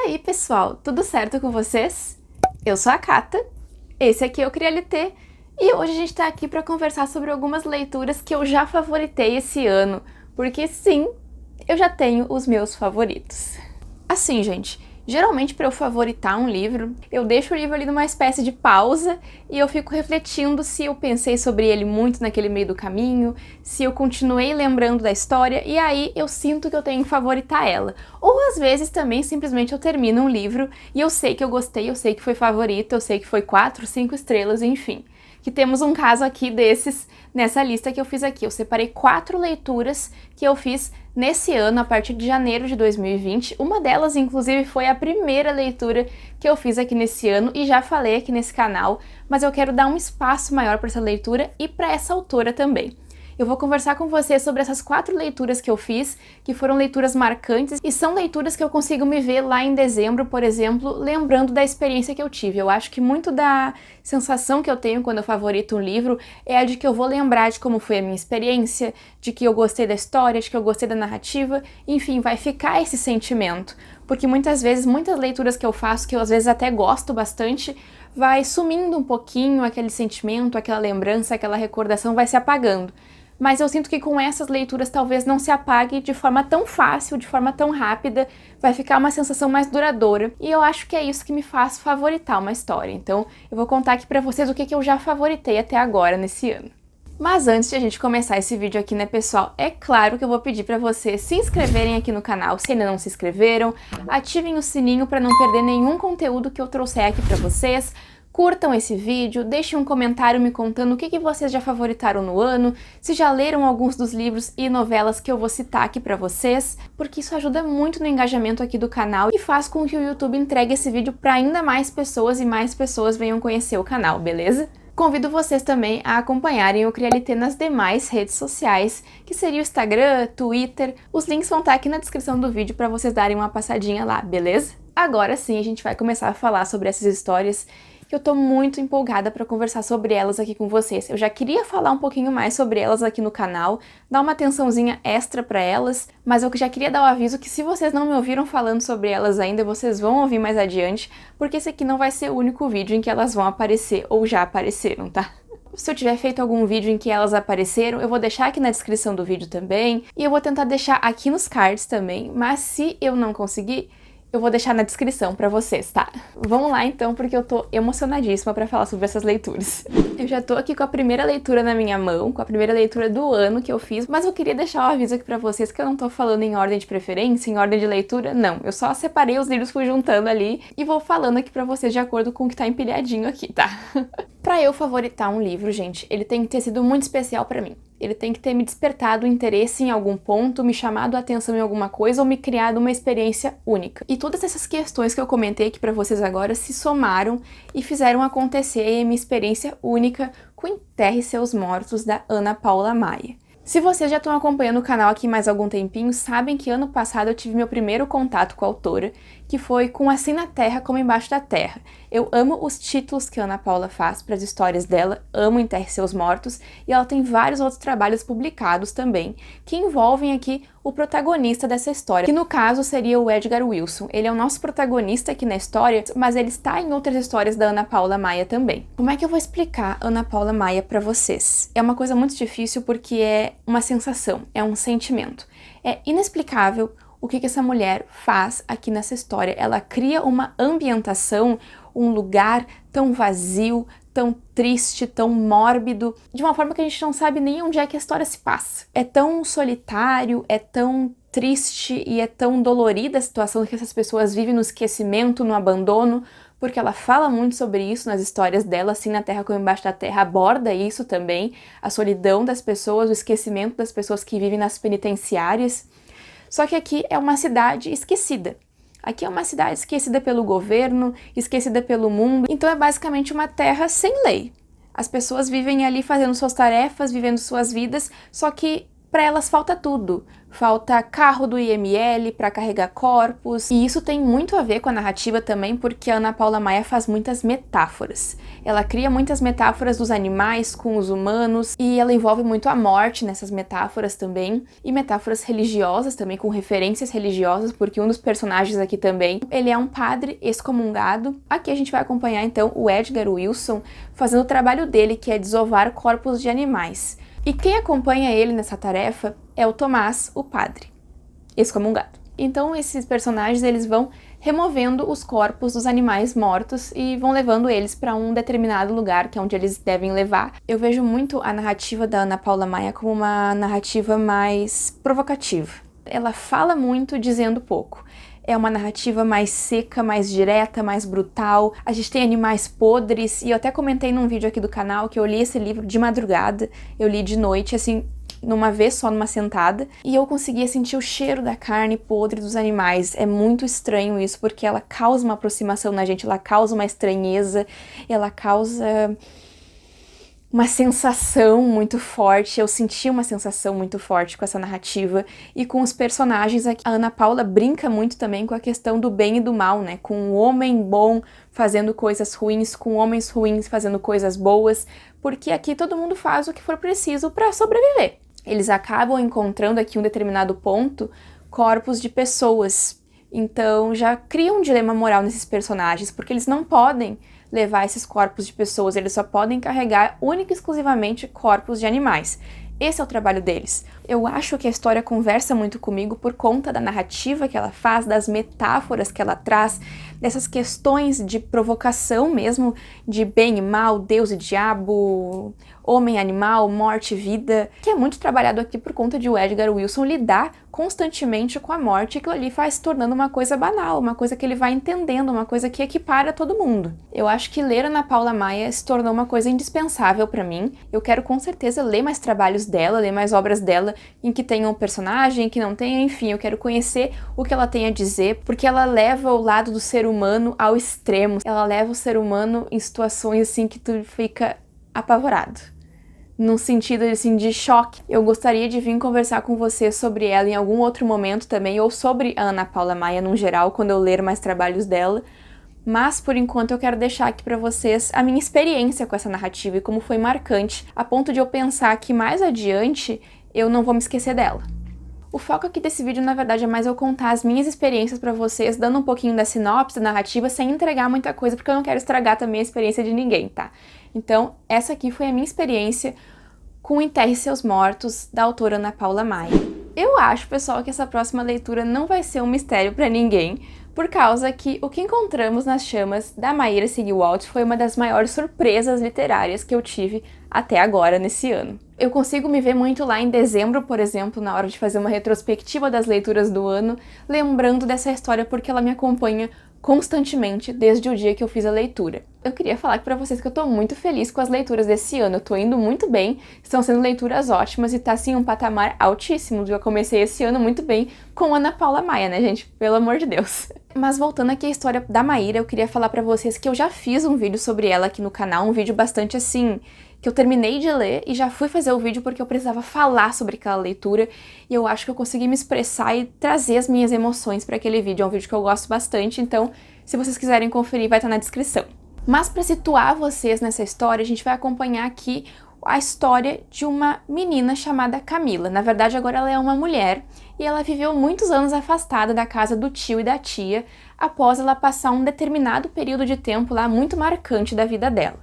aí, pessoal, tudo certo com vocês? Eu sou a Cata, esse aqui é o CriaLT e hoje a gente tá aqui para conversar sobre algumas leituras que eu já favoritei esse ano, porque sim, eu já tenho os meus favoritos. Assim, gente, geralmente para eu favoritar um livro, eu deixo o livro ali numa espécie de pausa e eu fico refletindo se eu pensei sobre ele muito naquele meio do caminho, se eu continuei lembrando da história e aí eu sinto que eu tenho que favoritar ela. Ou às vezes também simplesmente eu termino um livro e eu sei que eu gostei, eu sei que foi favorito, eu sei que foi 4, 5 estrelas, enfim. Que temos um caso aqui desses nessa lista que eu fiz aqui. Eu separei 4 leituras que eu fiz nesse ano, a partir de janeiro de 2020. Uma delas, inclusive, foi a primeira leitura que eu fiz aqui nesse ano e já falei aqui nesse canal, mas eu quero dar um espaço maior para essa leitura e para essa autora também. Eu vou conversar com você sobre essas 4 leituras que eu fiz, que foram leituras marcantes e são leituras que eu consigo me ver lá em dezembro, por exemplo, lembrando da experiência que eu tive. Eu acho que muito da sensação que eu tenho quando eu favorito um livro é a de que eu vou lembrar de como foi a minha experiência, de que eu gostei da história, de que eu gostei da narrativa, enfim, vai ficar esse sentimento. Porque muitas vezes, muitas leituras que eu faço, que eu às vezes até gosto bastante, vai sumindo um pouquinho aquele sentimento, aquela lembrança, aquela recordação vai se apagando. Mas eu sinto que com essas leituras talvez não se apague de forma tão fácil, de forma tão rápida, vai ficar uma sensação mais duradoura. E eu acho que é isso que me faz favoritar uma história. Então eu vou contar aqui pra vocês o que eu já favoritei até agora nesse ano. Mas antes de a gente começar esse vídeo aqui, né, pessoal, é claro que eu vou pedir pra vocês se inscreverem aqui no canal, se ainda não se inscreveram, ativem o sininho pra não perder nenhum conteúdo que eu trouxer aqui pra vocês, curtam esse vídeo, deixem um comentário me contando o que vocês já favoritaram no ano, se já leram alguns dos livros e novelas que eu vou citar aqui pra vocês, porque isso ajuda muito no engajamento aqui do canal e faz com que o YouTube entregue esse vídeo pra ainda mais pessoas e mais pessoas venham conhecer o canal, beleza? Convido vocês também a acompanharem o CriaLT nas demais redes sociais, que seria o Instagram, Twitter, os links vão estar aqui na descrição do vídeo para vocês darem uma passadinha lá, beleza? Agora sim a gente vai começar a falar sobre essas histórias que eu tô muito empolgada para conversar sobre elas aqui com vocês. Eu já queria falar um pouquinho mais sobre elas aqui no canal, dar uma atençãozinha extra para elas, mas eu já queria dar o aviso que se vocês não me ouviram falando sobre elas ainda, vocês vão ouvir mais adiante, porque esse aqui não vai ser o único vídeo em que elas vão aparecer, ou já apareceram, tá? Se eu tiver feito algum vídeo em que elas apareceram, eu vou deixar aqui na descrição do vídeo também, e eu vou tentar deixar aqui nos cards também, mas se eu não conseguir, eu vou deixar na descrição pra vocês, tá? Vamos lá então, porque eu tô emocionadíssima pra falar sobre essas leituras. Eu já tô aqui com a primeira leitura na minha mão, com a primeira leitura do ano que eu fiz, mas eu queria deixar o aviso aqui pra vocês que eu não tô falando em ordem de preferência, em ordem de leitura, não. Eu só separei os livros, fui juntando ali e vou falando aqui pra vocês de acordo com o que tá empilhadinho aqui, tá? Pra eu favoritar um livro, gente, ele tem que ter sido muito especial pra mim. Ele tem que ter me despertado interesse em algum ponto, me chamado a atenção em alguma coisa ou me criado uma experiência única. E todas essas questões que eu comentei aqui pra vocês agora se somaram e fizeram acontecer a minha experiência única com Enterre Seus Mortos, da Ana Paula Maia. Se vocês já estão acompanhando o canal aqui mais algum tempinho, sabem que ano passado eu tive meu primeiro contato com a autora, que foi com Assim na Terra como Embaixo da Terra. Eu amo os títulos que a Ana Paula faz para as histórias dela, amo Enterre Seus Mortos, e ela tem vários outros trabalhos publicados também, que envolvem aqui o protagonista dessa história, que no caso seria o Edgar Wilson. Ele é o nosso protagonista aqui na história, mas ele está em outras histórias da Ana Paula Maia também. Como é que eu vou explicar Ana Paula Maia para vocês? É uma coisa muito difícil porque é uma sensação, é um sentimento. É inexplicável o que essa mulher faz aqui nessa história. Ela cria uma ambientação, um lugar tão vazio, tão triste, tão mórbido, de uma forma que a gente não sabe nem onde é que a história se passa. É tão solitário, é tão triste e é tão dolorida a situação que essas pessoas vivem no esquecimento, no abandono, porque ela fala muito sobre isso nas histórias dela, Assim na Terra como Embaixo da Terra aborda isso também, a solidão das pessoas, o esquecimento das pessoas que vivem nas penitenciárias. Só que aqui é uma cidade esquecida. Aqui é uma cidade esquecida pelo governo, esquecida pelo mundo, então é basicamente uma terra sem lei. As pessoas vivem ali fazendo suas tarefas, vivendo suas vidas, só que para elas falta tudo. Falta carro do IML para carregar corpos, e isso tem muito a ver com a narrativa também, porque a Ana Paula Maia faz muitas metáforas. Ela cria muitas metáforas dos animais com os humanos, e ela envolve muito a morte nessas metáforas também, e metáforas religiosas também, com referências religiosas, porque um dos personagens aqui também, ele é um padre excomungado. Aqui a gente vai acompanhar então o Edgar Wilson fazendo o trabalho dele, que é desovar corpos de animais. E quem acompanha ele nessa tarefa é o Tomás, o padre excomungado. Então esses personagens, eles vão removendo os corpos dos animais mortos e vão levando eles para um determinado lugar, que é onde eles devem levar. Eu vejo muito a narrativa da Ana Paula Maia como uma narrativa mais provocativa. Ela fala muito dizendo pouco. É uma narrativa mais seca, mais direta, mais brutal. A gente tem animais podres, e eu até comentei num vídeo aqui do canal que eu li esse livro de madrugada, eu li de noite, assim, numa vez só, numa sentada, e eu conseguia sentir o cheiro da carne podre dos animais. É muito estranho isso, porque ela causa uma aproximação na gente, ela causa uma estranheza, ela causa uma sensação muito forte. Eu senti uma sensação muito forte com essa narrativa e com os personagens aqui. A Ana Paula brinca muito também com a questão do bem e do mal, né? Com o homem bom fazendo coisas ruins, com homens ruins fazendo coisas boas, porque aqui todo mundo faz o que for preciso para sobreviver. Eles acabam encontrando aqui um determinado ponto corpos de pessoas, então já cria um dilema moral nesses personagens, porque eles não podem levar esses corpos de pessoas, eles só podem carregar única e exclusivamente corpos de animais. Esse é o trabalho deles. Eu acho que a história conversa muito comigo por conta da narrativa que ela faz, das metáforas que ela traz, dessas questões de provocação mesmo, de bem e mal, Deus e diabo, homem, animal, morte e vida, que é muito trabalhado aqui por conta de o Edgar Wilson lidar constantemente com a morte, e aquilo ali vai se tornando uma coisa banal, uma coisa que ele vai entendendo, uma coisa que equipara todo mundo. Eu acho que ler Ana Paula Maia se tornou uma coisa indispensável para mim. Eu quero com certeza ler mais trabalhos dela, ler mais obras dela em que tenham um personagem, que não tenha, enfim, eu quero conhecer o que ela tem a dizer, porque ela leva o lado do ser humano ao extremo. Ela leva o ser humano em situações assim que tu fica apavorado, num sentido assim de choque. Eu gostaria de vir conversar com você sobre ela em algum outro momento também, ou sobre a Ana Paula Maia no geral, quando eu ler mais trabalhos dela. Mas, por enquanto, eu quero deixar aqui pra vocês a minha experiência com essa narrativa e como foi marcante, a ponto de eu pensar que mais adiante eu não vou me esquecer dela. O foco aqui desse vídeo, na verdade, é mais eu contar as minhas experiências pra vocês, dando um pouquinho da sinopse, da narrativa, sem entregar muita coisa, porque eu não quero estragar também a experiência de ninguém, tá? Então, essa aqui foi a minha experiência com Enterre Seus Mortos, da autora Ana Paula Maia. Eu acho, pessoal, que essa próxima leitura não vai ser um mistério pra ninguém, por causa que o que encontramos nas chamas da Maíra Sigwalt foi uma das maiores surpresas literárias que eu tive até agora nesse ano. Eu consigo me ver muito lá em dezembro, por exemplo, na hora de fazer uma retrospectiva das leituras do ano, lembrando dessa história porque ela me acompanha constantemente desde o dia que eu fiz a leitura. Eu queria falar pra vocês que eu tô muito feliz com as leituras desse ano, eu tô indo muito bem, estão sendo leituras ótimas e tá assim um patamar altíssimo. Eu comecei esse ano muito bem com Ana Paula Maia, né, gente? Pelo amor de Deus. Mas voltando aqui à história da Maíra, eu queria falar pra vocês que eu já fiz um vídeo sobre ela aqui no canal, um vídeo bastante assim, que eu terminei de ler e já fui fazer o vídeo porque eu precisava falar sobre aquela leitura, e eu acho que eu consegui me expressar e trazer as minhas emoções para aquele vídeo. É um vídeo que eu gosto bastante, então se vocês quiserem conferir vai estar na descrição. Mas para situar vocês nessa história, a gente vai acompanhar aqui a história de uma menina chamada Camila. Na verdade, agora ela é uma mulher e ela viveu muitos anos afastada da casa do tio e da tia após ela passar um determinado período de tempo lá muito marcante da vida dela.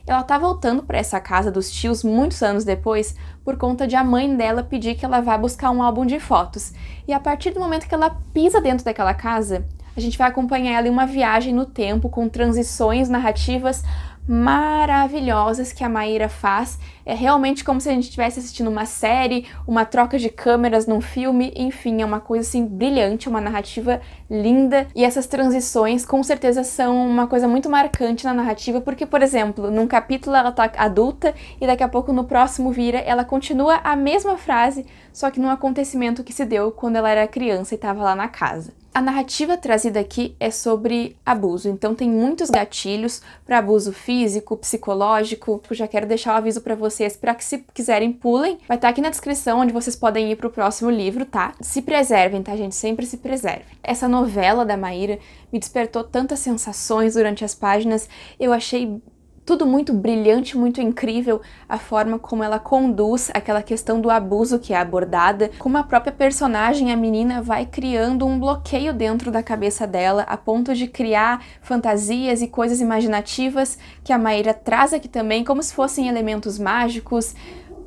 Ela tá voltando para essa casa dos tios muitos anos depois por conta de a mãe dela pedir que ela vá buscar um álbum de fotos. E a partir do momento que ela pisa dentro daquela casa, a gente vai acompanhar ela em uma viagem no tempo com transições narrativas maravilhosas que a Maíra faz. É realmente como se a gente estivesse assistindo uma série, uma troca de câmeras num filme, enfim, é uma coisa assim brilhante, uma narrativa linda, e essas transições com certeza são uma coisa muito marcante na narrativa, porque, por exemplo, num capítulo ela tá adulta e daqui a pouco no próximo vira, ela continua a mesma frase, só que num acontecimento que se deu quando ela era criança e tava lá na casa. A narrativa trazida aqui é sobre abuso, então tem muitos gatilhos para abuso físico, psicológico. Eu já quero deixar o aviso para vocês para que, se quiserem, pulem. Vai estar aqui na descrição onde vocês podem ir para o próximo livro, tá? Se preservem, tá, gente? Sempre se preservem. Essa novela da Maíra me despertou tantas sensações durante as páginas. Eu achei tudo muito brilhante, muito incrível, a forma como ela conduz aquela questão do abuso que é abordada, como a própria personagem, a menina, vai criando um bloqueio dentro da cabeça dela, a ponto de criar fantasias e coisas imaginativas que a Maíra traz aqui também, como se fossem elementos mágicos,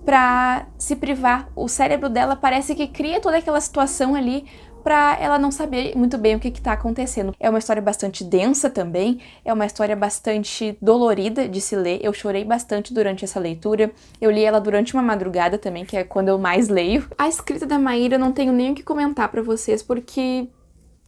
pra se privar. O cérebro dela parece que cria toda aquela situação ali pra ela não saber muito bem o que tá acontecendo. É uma história bastante densa também, é uma história bastante dolorida de se ler. Eu chorei bastante durante essa leitura. Eu li ela durante uma madrugada também, que é quando eu mais leio. A escrita da Maíra eu não tenho nem o que comentar pra vocês, porque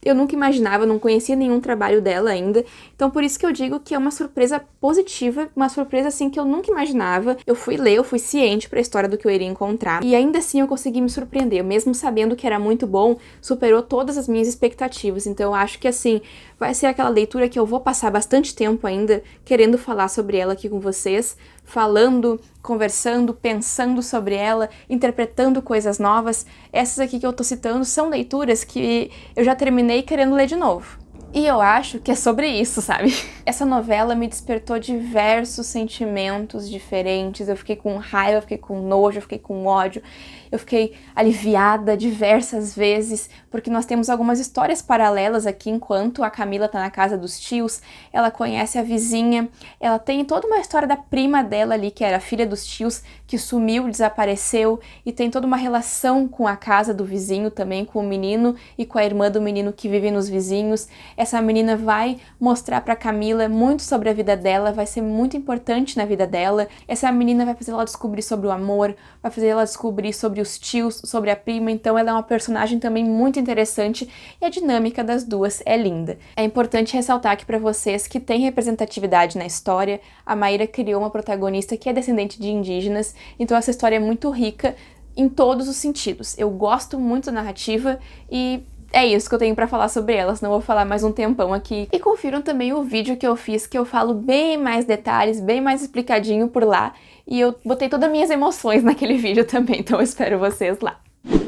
eu nunca imaginava, não conhecia nenhum trabalho dela ainda, então por isso que eu digo que é uma surpresa positiva, uma surpresa assim que eu nunca imaginava. Eu fui ler, eu fui ciente pra história do que eu iria encontrar, e ainda assim eu consegui me surpreender, mesmo sabendo que era muito bom, superou todas as minhas expectativas. Então eu acho que assim, vai ser aquela leitura que eu vou passar bastante tempo ainda querendo falar sobre ela aqui com vocês, falando, conversando, pensando sobre ela, interpretando coisas novas. Essas aqui que eu tô citando são leituras que eu já terminei querendo ler de novo. E eu acho que é sobre isso, sabe? Essa novela me despertou diversos sentimentos diferentes. Eu fiquei com raiva, eu fiquei com nojo, eu fiquei com ódio. Eu fiquei aliviada diversas vezes, porque nós temos algumas histórias paralelas aqui. Enquanto a Camila tá na casa dos tios, ela conhece a vizinha, ela tem toda uma história da prima dela ali, que era a filha dos tios, que sumiu, desapareceu, e tem toda uma relação com a casa do vizinho também, com o menino e com a irmã do menino que vive nos vizinhos. Essa menina vai mostrar pra Camila muito sobre a vida dela, vai ser muito importante na vida dela. Essa menina vai fazer ela descobrir sobre o amor, vai fazer ela descobrir sobre os tios, sobre a prima. Então ela é uma personagem também muito interessante e a dinâmica das duas é linda. É importante ressaltar aqui pra vocês que tem representatividade na história. A Maíra criou uma protagonista que é descendente de indígenas, então essa história é muito rica em todos os sentidos. Eu gosto muito da narrativa e é isso que eu tenho pra falar sobre elas, não vou falar mais um tempão aqui. E confiram também o vídeo que eu fiz, que eu falo bem mais detalhes, bem mais explicadinho por lá. E eu botei todas as minhas emoções naquele vídeo também, então eu espero vocês lá.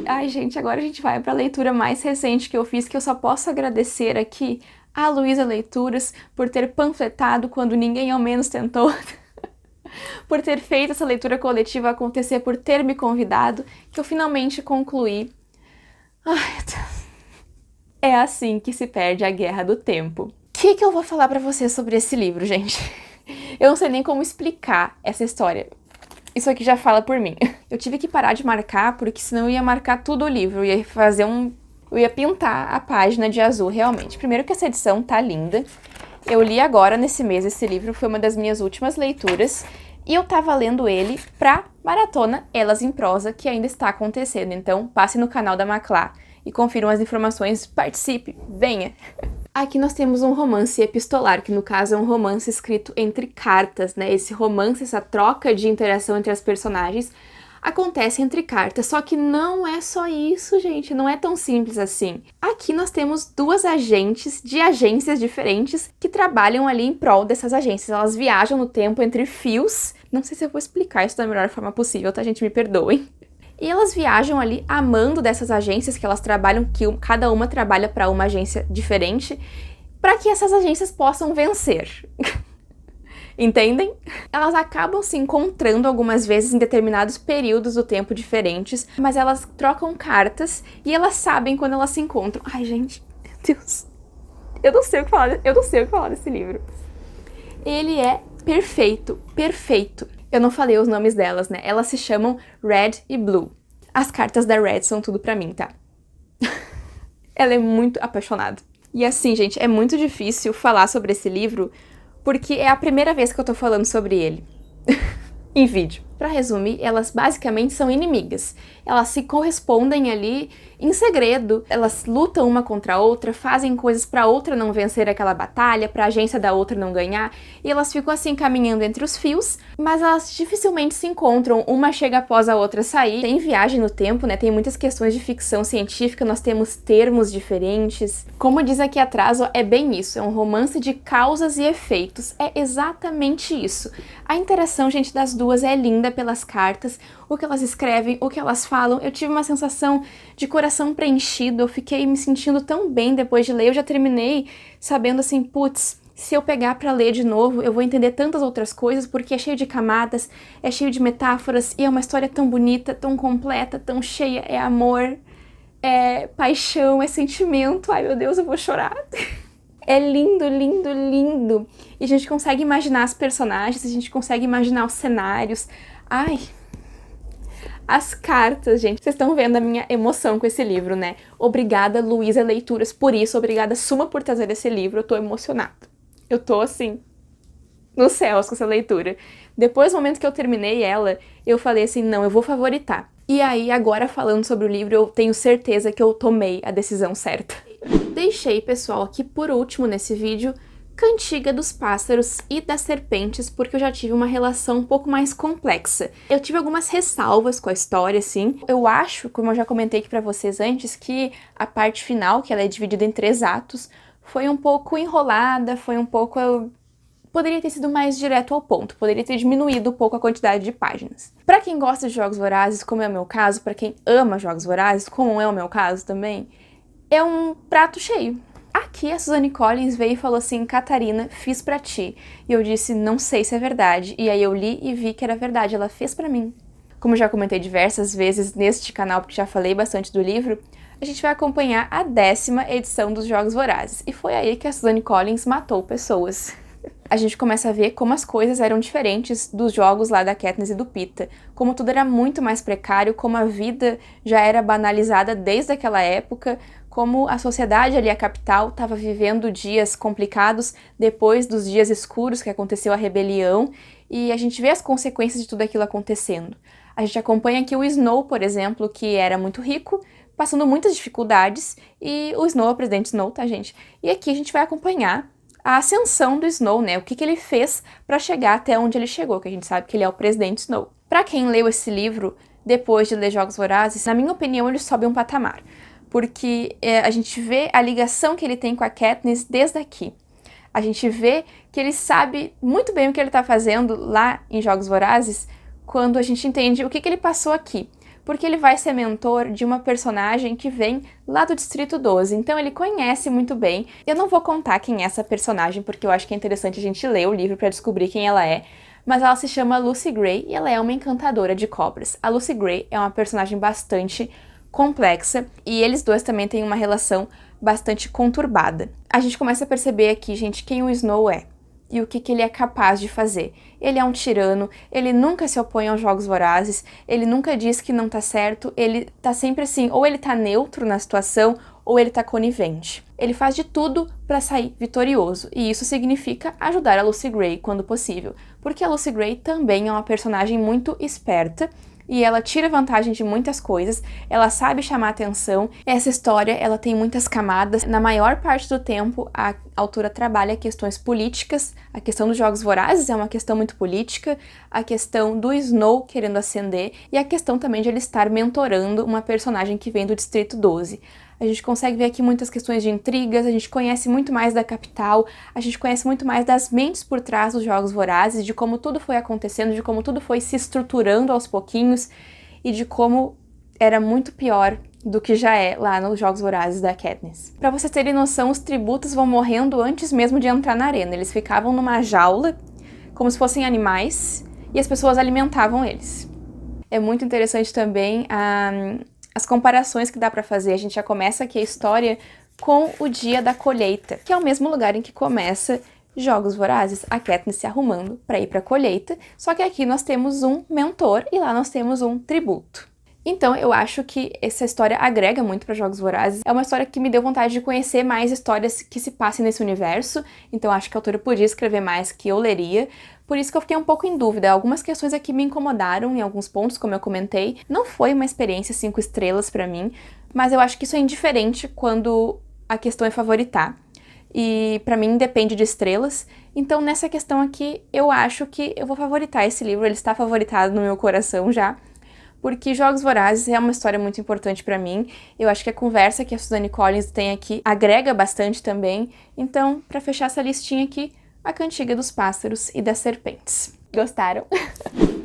Ai, gente, agora a gente vai pra leitura mais recente que eu fiz, que eu só posso agradecer aqui a Luísa Leituras por ter panfletado quando ninguém ao menos tentou. Por ter feito essa leitura coletiva acontecer, por ter me convidado, que eu finalmente concluí. Ai, meu Deus. É assim que se perde a guerra do tempo. O que eu vou falar pra vocês sobre esse livro, gente? Eu não sei nem como explicar essa história. Isso aqui já fala por mim. Eu tive que parar de marcar, porque senão eu ia marcar tudo o livro. Eu ia fazer eu ia pintar a página de azul, realmente. Primeiro que essa edição tá linda. Eu li agora, nesse mês, esse livro. Foi uma das minhas últimas leituras. E eu tava lendo ele pra maratona Elas em Prosa, que ainda está acontecendo. Então, passe no canal da Maclá e confiram as informações, participe, venha! Aqui nós temos um romance epistolar, que no caso é um romance escrito entre cartas, né? Esse romance, essa troca de interação entre as personagens, acontece entre cartas, só que não é só isso, gente, não é tão simples assim. Aqui nós temos duas agentes de agências diferentes que trabalham ali em prol dessas agências. Elas viajam no tempo entre fios, não sei se eu vou explicar isso da melhor forma possível, tá, gente? Me perdoem. E elas viajam ali amando dessas agências que elas trabalham, que cada uma trabalha para uma agência diferente, para que essas agências possam vencer. Entendem? Elas acabam se encontrando algumas vezes em determinados períodos do tempo diferentes, mas elas trocam cartas e elas sabem quando elas se encontram. Ai, gente, meu Deus. Eu não sei o que falar desse livro. Ele é perfeito, perfeito. Eu não falei os nomes delas, né? Elas se chamam Red e Blue. As cartas da Red são tudo pra mim, tá? Ela é muito apaixonada. E assim, gente, é muito difícil falar sobre esse livro porque é a primeira vez que eu tô falando sobre ele. Em vídeo. Para resumir, elas basicamente são inimigas. Elas se correspondem ali em segredo, elas lutam uma contra a outra, fazem coisas para a outra não vencer aquela batalha, para a agência da outra não ganhar, e elas ficam assim caminhando entre os fios, mas elas dificilmente se encontram, uma chega após a outra sair. Tem viagem no tempo, né? Tem muitas questões de ficção científica, nós temos termos diferentes. Como diz aqui atrás, ó, é bem isso, é um romance de causas e efeitos, é exatamente isso. A interação, gente, das duas é linda pelas cartas, o que elas escrevem, o que elas falam. Eu tive uma sensação de coração preenchido, eu fiquei me sentindo tão bem depois de ler. Eu já terminei sabendo assim, putz, se eu pegar pra ler de novo, eu vou entender tantas outras coisas, porque é cheio de camadas, é cheio de metáforas, e é uma história tão bonita, tão completa, tão cheia, é amor, é paixão, é sentimento. Ai, meu Deus, eu vou chorar. É lindo, lindo, lindo. E a gente consegue imaginar as personagens, a gente consegue imaginar os cenários. Ai, as cartas, gente. Vocês estão vendo a minha emoção com esse livro, né? Obrigada, Luísa Leituras, por isso. Obrigada, Suma, por trazer esse livro. Eu tô emocionada. Eu tô, assim, nos céus com essa leitura. Depois do momento que eu terminei ela, eu falei assim, não, eu vou favoritar. E aí, agora falando sobre o livro, eu tenho certeza que eu tomei a decisão certa. Deixei, pessoal, aqui por último nesse vídeo, Cantiga dos Pássaros e das Serpentes, porque eu já tive uma relação um pouco mais complexa. Eu tive algumas ressalvas com a história, assim. Eu acho, como eu já comentei aqui pra vocês antes, que a parte final, que ela é dividida em 3 atos, foi um pouco enrolada, foi um pouco... Poderia ter sido mais direto ao ponto, poderia ter diminuído um pouco a quantidade de páginas. Pra quem gosta de jogos vorazes, como é o meu caso, pra quem ama jogos vorazes, como é o meu caso também, é um prato cheio. Aqui a Suzanne Collins veio e falou assim, Catarina, fiz pra ti. E eu disse, não sei se é verdade. E aí eu li e vi que era verdade, ela fez pra mim. Como já comentei diversas vezes neste canal, porque já falei bastante do livro, a gente vai acompanhar a 10ª edição dos Jogos Vorazes. E foi aí que a Suzanne Collins matou pessoas. A gente começa a ver como as coisas eram diferentes dos jogos lá da Katniss e do Peeta, como tudo era muito mais precário, como a vida já era banalizada desde aquela época, como a sociedade ali, a capital, estava vivendo dias complicados depois dos dias escuros que aconteceu a rebelião, e a gente vê as consequências de tudo aquilo acontecendo. A gente acompanha aqui o Snow, por exemplo, que era muito rico, passando muitas dificuldades, e o Snow é o presidente Snow, tá, gente? E aqui a gente vai acompanhar a ascensão do Snow, né? O que ele fez para chegar até onde ele chegou, que a gente sabe que ele é o presidente Snow. Para quem leu esse livro depois de ler Jogos Vorazes, na minha opinião, ele sobe um patamar, porque a gente vê a ligação que ele tem com a Katniss desde aqui. A gente vê que ele sabe muito bem o que ele tá fazendo lá em Jogos Vorazes quando a gente entende o que ele passou aqui. Porque ele vai ser mentor de uma personagem que vem lá do Distrito 12, então ele conhece muito bem. Eu não vou contar quem é essa personagem, porque eu acho que é interessante a gente ler o livro para descobrir quem ela é, mas ela se chama Lucy Gray e ela é uma encantadora de cobras. A Lucy Gray é uma personagem bastante complexa e eles dois também têm uma relação bastante conturbada. A gente começa a perceber aqui, gente, quem o Snow é e o que ele é capaz de fazer. Ele é um tirano, ele nunca se opõe aos Jogos Vorazes, ele nunca diz que não tá certo, ele tá sempre assim, ou ele tá neutro na situação, ou ele tá conivente. Ele faz de tudo pra sair vitorioso, e isso significa ajudar a Lucy Gray quando possível, porque a Lucy Gray também é uma personagem muito esperta, e ela tira vantagem de muitas coisas, ela sabe chamar atenção. Essa história, ela tem muitas camadas. Na maior parte do tempo, a autora trabalha questões políticas. A questão dos Jogos Vorazes é uma questão muito política, a questão do Snow querendo ascender, e a questão também de ele estar mentorando uma personagem que vem do Distrito 12. A gente consegue ver aqui muitas questões de intrigas, a gente conhece muito mais da capital, a gente conhece muito mais das mentes por trás dos Jogos Vorazes, de como tudo foi acontecendo, de como tudo foi se estruturando aos pouquinhos e de como era muito pior do que já é lá nos Jogos Vorazes da Katniss. Pra vocês terem noção, os tributos vão morrendo antes mesmo de entrar na arena. Eles ficavam numa jaula, como se fossem animais, e as pessoas alimentavam eles. É muito interessante também as comparações que dá pra fazer. A gente já começa aqui a história com o dia da colheita, que é o mesmo lugar em que começa Jogos Vorazes, a Katniss se arrumando pra ir pra colheita, só que aqui nós temos um mentor e lá nós temos um tributo. Então eu acho que essa história agrega muito para Jogos Vorazes. É uma história que me deu vontade de conhecer mais histórias que se passem nesse universo, então acho que a autora podia escrever mais que eu leria. Por isso que eu fiquei um pouco em dúvida. Algumas questões aqui me incomodaram em alguns pontos, como eu comentei. Não foi uma experiência 5 estrelas pra mim, mas eu acho que isso é indiferente quando a questão é favoritar. E pra mim depende de estrelas. Então nessa questão aqui, eu acho que eu vou favoritar esse livro. Ele está favoritado no meu coração já, porque Jogos Vorazes é uma história muito importante pra mim. Eu acho que a conversa que a Suzanne Collins tem aqui agrega bastante também. Então, pra fechar essa listinha aqui, A Cantiga dos Pássaros e das Serpentes. Gostaram?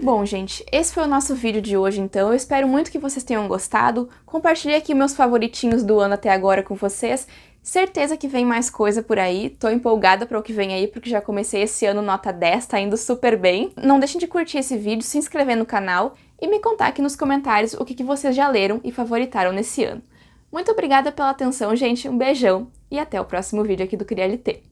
Bom, gente, esse foi o nosso vídeo de hoje, então. Eu espero muito que vocês tenham gostado. Compartilhei aqui meus favoritinhos do ano até agora com vocês. Certeza que vem mais coisa por aí, tô empolgada para o que vem aí, porque já comecei esse ano nota 10, tá indo super bem. Não deixem de curtir esse vídeo, se inscrever no canal e me contar aqui nos comentários o que vocês já leram e favoritaram nesse ano. Muito obrigada pela atenção, gente, um beijão e até o próximo vídeo aqui do CriaLT.